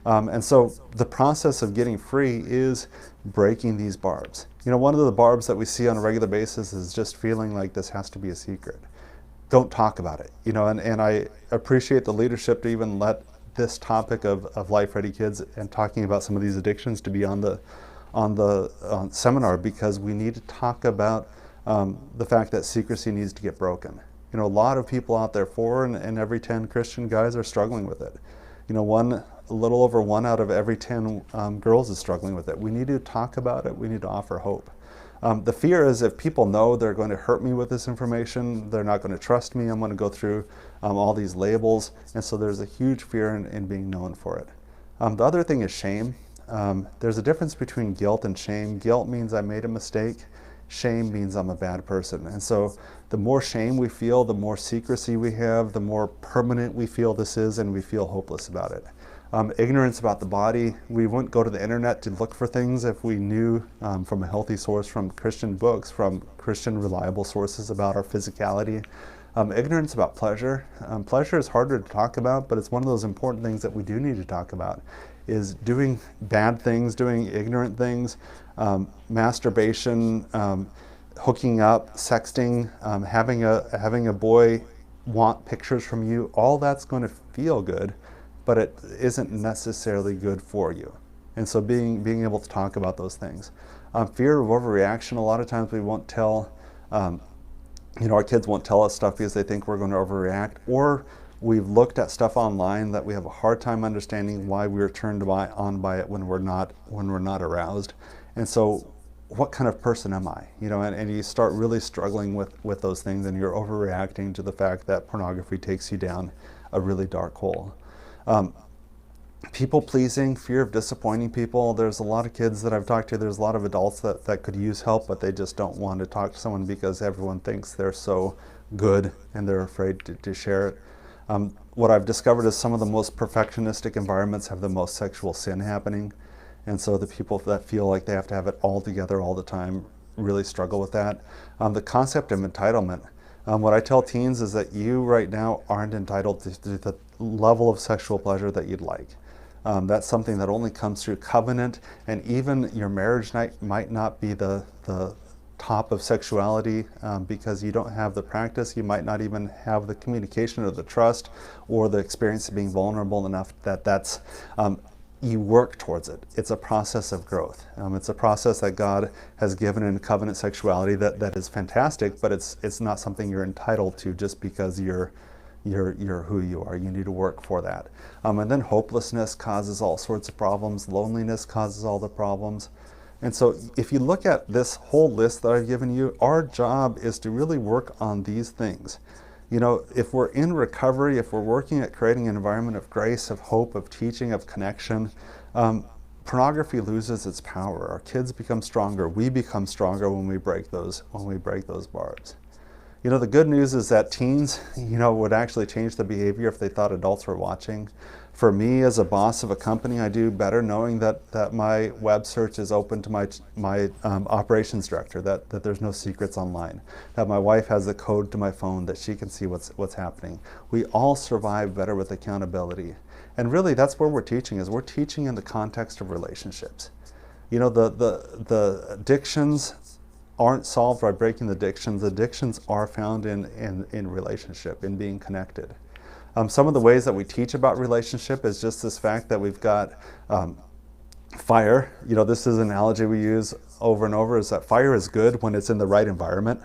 And so the process of getting free is breaking these barbs. One of the barbs that we see on a regular basis is just feeling like this has to be a secret. Don't talk about it, and I appreciate the leadership to even let this topic of Life Ready Kids and talking about some of these addictions to be on the seminar, because we need to talk about the fact that secrecy needs to get broken. A lot of people out there, 4 in every 10 Christian guys are struggling with it. A little over 1 out of every 10 girls is struggling with it. We need to talk about it. We need to offer hope. The fear is if people know they're going to hurt me with this information, they're not going to trust me, I'm going to go through all these labels, and so there's a huge fear in being known for it. The other thing is shame. There's a difference between guilt and shame. Guilt means I made a mistake. Shame means I'm a bad person. And so the more shame we feel, the more secrecy we have, the more permanent we feel this is, and we feel hopeless about it. Ignorance about the body. We wouldn't go to the internet to look for things if we knew from a healthy source, from Christian books, from Christian reliable sources about our physicality. Ignorance about pleasure. Pleasure is harder to talk about, but it's one of those important things that we do need to talk about, is doing bad things, doing ignorant things, masturbation, hooking up, sexting, having a boy want pictures from you, all that's going to feel good, but it isn't necessarily good for you. And so being able to talk about those things. Fear of overreaction, a lot of times we won't tell, our kids won't tell us stuff because they think we're going to overreact, or we've looked at stuff online that we have a hard time understanding why we're turned on by it when we're not aroused. And so what kind of person am I? And you start really struggling with those things, and you're overreacting to the fact that pornography takes you down a really dark hole. People pleasing, fear of disappointing people. There's a lot of kids that I've talked to, there's a lot of adults that could use help, but they just don't want to talk to someone because everyone thinks they're so good and they're afraid to share it. What I've discovered is some of the most perfectionistic environments have the most sexual sin happening. And so the people that feel like they have to have it all together all the time really struggle with that. The concept of entitlement. What I tell teens is that you right now aren't entitled to the level of sexual pleasure that you'd like. That's something that only comes through covenant, and even your marriage night might not be the top of sexuality because you don't have the practice. You might not even have the communication or the trust or the experience of being vulnerable enough that's you work towards it. It's a process of growth. It's a process that God has given in covenant sexuality that is fantastic, but it's not something you're entitled to just because you're who you are. You need to work for that. And then hopelessness causes all sorts of problems. Loneliness causes all the problems. And so if you look at this whole list that I've given you, our job is to really work on these things. If we're in recovery, if we're working at creating an environment of grace, of hope, of teaching, of connection, pornography loses its power. Our kids become stronger. We become stronger when we break those bars. The good news is that teens, would actually change the behavior if they thought adults were watching. For me, as a boss of a company, I do better knowing that my web search is open to my operations director, that there's no secrets online, that my wife has a code to my phone, that she can see what's happening. We all survive better with accountability. And really, that's where we're teaching, is we're teaching in the context of relationships. The addictions aren't solved by breaking the addictions. Addictions are found in relationship, in being connected. Some of the ways that we teach about relationship is just this fact that we've got fire. This is an analogy we use over and over, is that fire is good when it's in the right environment.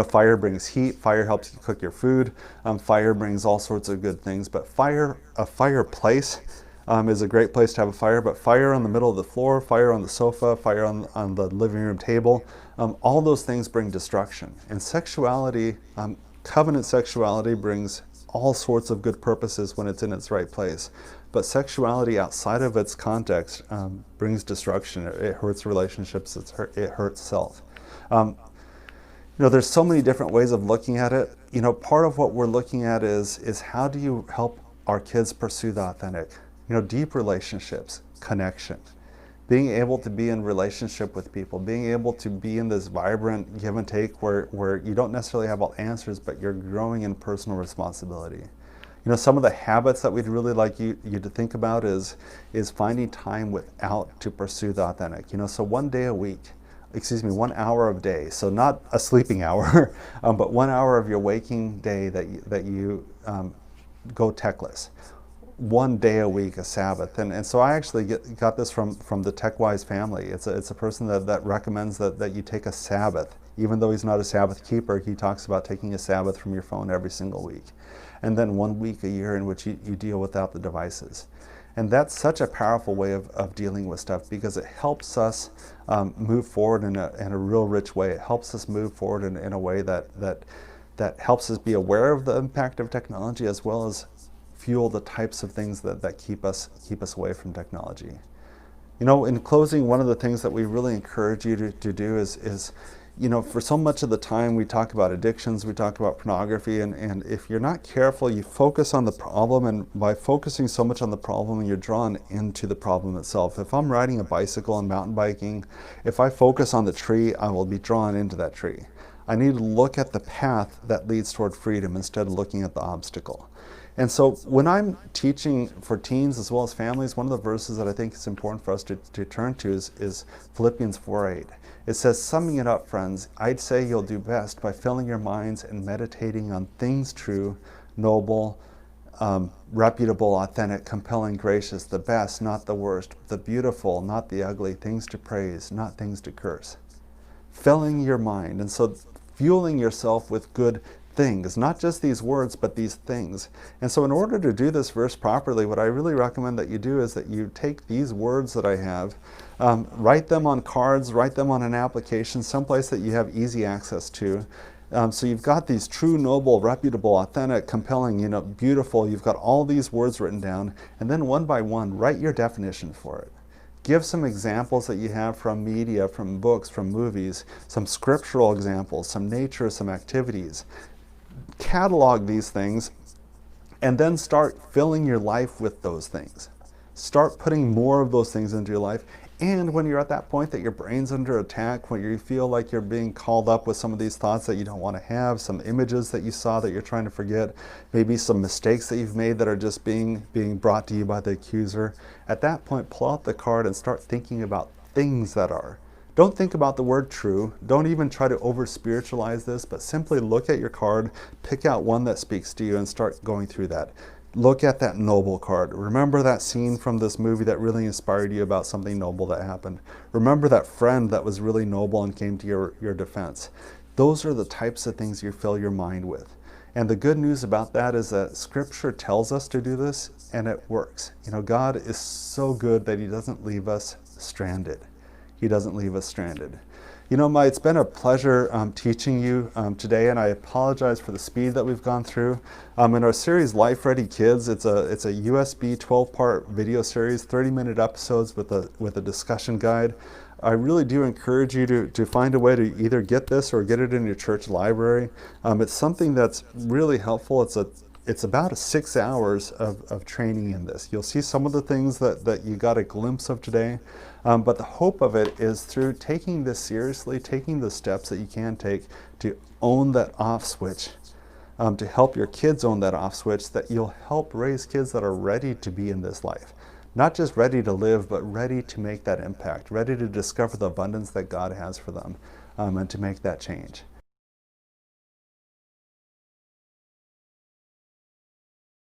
Fire brings heat, fire helps you cook your food, fire brings all sorts of good things, but a fireplace is a great place to have a fire, but fire on the middle of the floor, fire on the sofa, fire on the living room table, all those things bring destruction. And sexuality, covenant sexuality brings all sorts of good purposes when it's in its right place. But sexuality outside of its context brings destruction. It hurts relationships, it hurts self. There's so many different ways of looking at it. Part of what we're looking at is how do you help our kids pursue the authentic? Deep relationships, connection, being able to be in relationship with people, being able to be in this vibrant give and take where you don't necessarily have all answers, but you're growing in personal responsibility. Some of the habits that we'd really like you to think about is finding time without to pursue the authentic. So 1 day a week, 1 hour a day. So not a sleeping hour, but 1 hour of your waking day that you go techless. 1 day a week, a Sabbath. And so I actually got this from the TechWise family. It's a person that recommends that you take a Sabbath. Even though he's not a Sabbath keeper, he talks about taking a Sabbath from your phone every single week. And then 1 week a year in which you deal without the devices. And that's such a powerful way of dealing with stuff, because it helps us move forward in a real rich way. It helps us move forward in a way that helps us be aware of the impact of technology, as well as fuel the types of things that keep us away from technology. In closing, one of the things that we really encourage you to do is for so much of the time we talk about addictions, we talk about pornography, and if you're not careful, you focus on the problem, and by focusing so much on the problem, you're drawn into the problem itself. If I'm riding a bicycle and mountain biking, if I focus on the tree, I will be drawn into that tree. I need to look at the path that leads toward freedom instead of looking at the obstacle. And so when I'm teaching for teens as well as families, one of the verses that I think is important for us to turn to is Philippians 4:8. It says, summing it up, friends, I'd say you'll do best by filling your minds and meditating on things true, noble, reputable, authentic, compelling, gracious, the best, not the worst, the beautiful, not the ugly, things to praise, not things to curse. Filling your mind, and so fueling yourself with good things, not just these words, but these things. And so in order to do this verse properly, what I really recommend that you do is that you take these words that I have, write them on cards, write them on an application, someplace that you have easy access to. So you've got these true, noble, reputable, authentic, compelling, beautiful, you've got all these words written down, and then one by one, write your definition for it. Give some examples that you have from media, from books, from movies, some scriptural examples, some nature, some activities. Catalog these things, and then start filling your life with those things. Start putting more of those things into your life. And when you're at that point that your brain's under attack, when you feel like you're being called up with some of these thoughts that you don't want to have, some images that you saw that you're trying to forget, maybe some mistakes that you've made that are just being brought to you by the accuser, at that point, pull out the card and start thinking about things that are. Don't think about the word true. Don't even try to over-spiritualize this, but simply look at your card, pick out one that speaks to you, and start going through that. Look at that noble card. Remember that scene from this movie that really inspired you about something noble that happened. Remember that friend that was really noble and came to your defense. Those are the types of things you fill your mind with. And the good news about that is that Scripture tells us to do this, and it works. God is so good that He doesn't leave us stranded. He doesn't leave us stranded. It's been a pleasure teaching you today, and I apologize for the speed that we've gone through. In our series, Life Ready Kids, it's a USB 12-part video series, 30-minute episodes with a discussion guide. I really do encourage you to find a way to either get this or get it in your church library. It's something that's really helpful. It's about 6 hours of training in this. You'll see some of the things that you got a glimpse of today, but the hope of it is through taking this seriously, taking the steps that you can take to own that off switch, to help your kids own that off switch, that you'll help raise kids that are ready to be in this life. Not just ready to live, but ready to make that impact, ready to discover the abundance that God has for them, and to make that change.